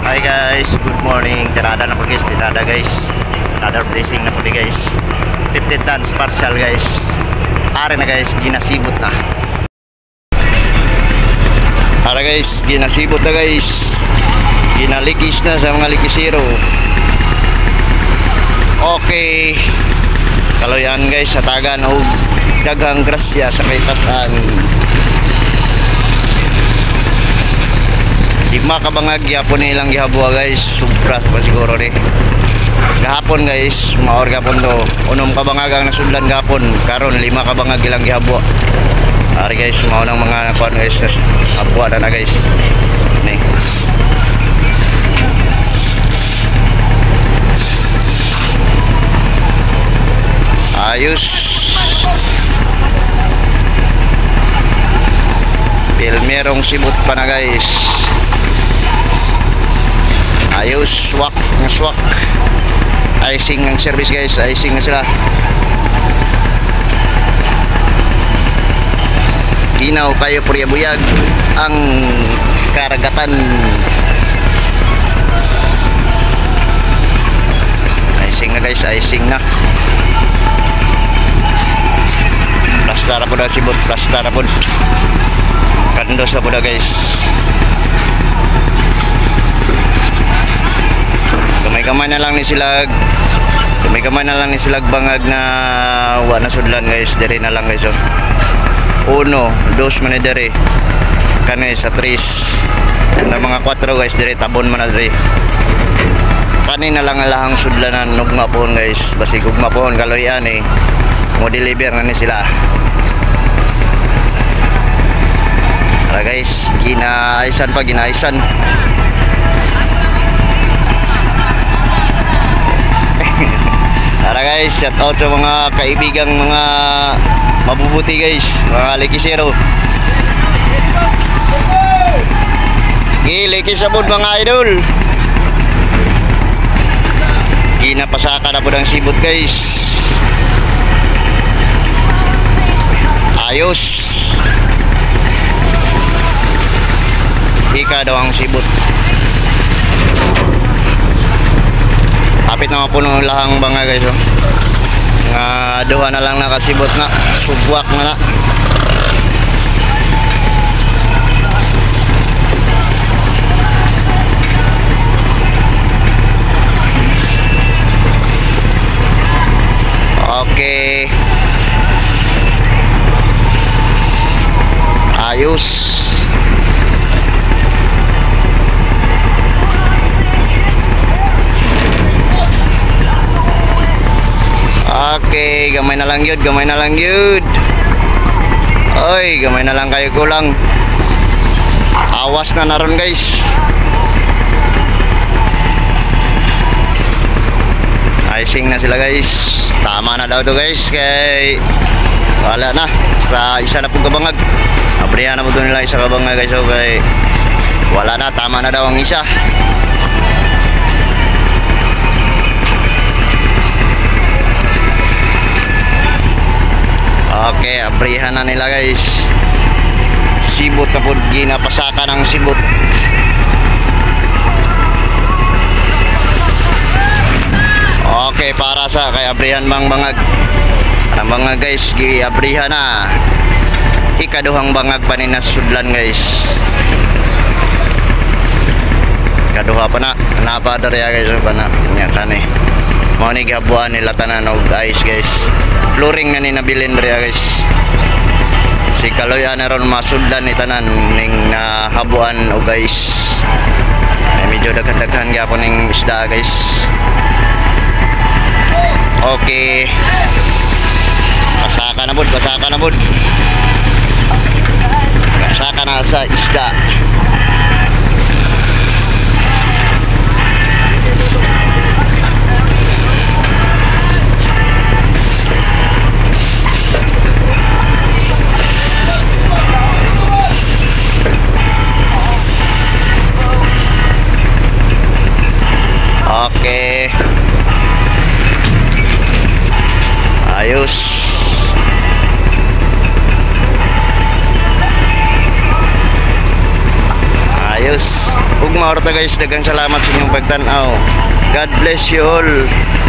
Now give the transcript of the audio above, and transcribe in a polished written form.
Hi guys, good morning. Tirada na po guys, tirada guys. Another blessing na po guys. 15 tons partial guys. Are na guys, ginasibot na. Are guys, ginasibot na guys. Ginalikis na sa mga likisiro. Okay. Kaloyan guys, sa tagan o daghang grasya sa kaitasan. 5 kabangag yapon nilang gihabwa guys, sobra pa siguro ni. Gahapon guys, maor gapon do. Unom kabangag ang nasudlan gapon, karon 5 kabangag ilang gihabwa. Ari guys, mao nang mga kuan guys, habwa na guys. Ni. Ayos. Merong sibot pa na guys. Ayos, swak ng swak. Icing ang service guys, icing na sila. Ginaw kayo purya-buyag ang karagatan. Icing na guys, icing na. Plastara po na sibot, plastara po. Kandos na po na guys. Kamay-kamay na lang ni silag. Kamay-kamay na lang ni silag bangag na wa na sudlan guys. Dere na lang guys. 1, 2 man dere. Kani sa 3. Na mga 4 guys dere tabon man na dere. Kani na lang alahang sudlanan nugma po guys. Basi gugma po kaloyan eh. Mo deliver na ni sila. Ala guys, ginaisan pa ginaisan. Ala guys, shout out sa mga kaibigang mga mabubuti guys, mga likisero. Likisabod mga idol. Ginapasaka na po ng sibot guys. Ayos. Ika daw ang sibot. Kapit naman po ng lahang banga guys. Nga duha na lang nakasibot na. Subwak na na. Okay. Ayos. Okay, gamay na lang yun, gamay na lang yun. Oy, gamay na lang kayo kulang. Awas na naron guys. Icing na sila guys. Tama na daw to guys. Kay wala na. Sa isa na pong kabangag. Abrihan na po ito nila isa kabangag guys. Okay. Wala na, tama na daw ang isa. Okay, abrihan na nila guys. Sibot na po, ginapasaka ng sibot. Okay, para sa kay abrihan bang bangag. Ang bangag guys, giabrihan na. Ikaduhang bangag pa ni nasudlan guys. Ikaduha pa na. Napadar ya guys pa na. Nya kani. Mao ni gihabuan nila tanan og ice guys. Flooring na ni nabilin bria guys. Si kaloyan na ron masudlan ni tanan ning nahabuan og guys. Ay medyo daghan-daghan gyapon ning isda guys. Okay. Pasaka na bud, pasaka na bud. Pasaka na sa isda. Okay. Ayos. Ayos. Ug maorta guys, daghang salamat sa inyong pagtan-aw. God bless you all.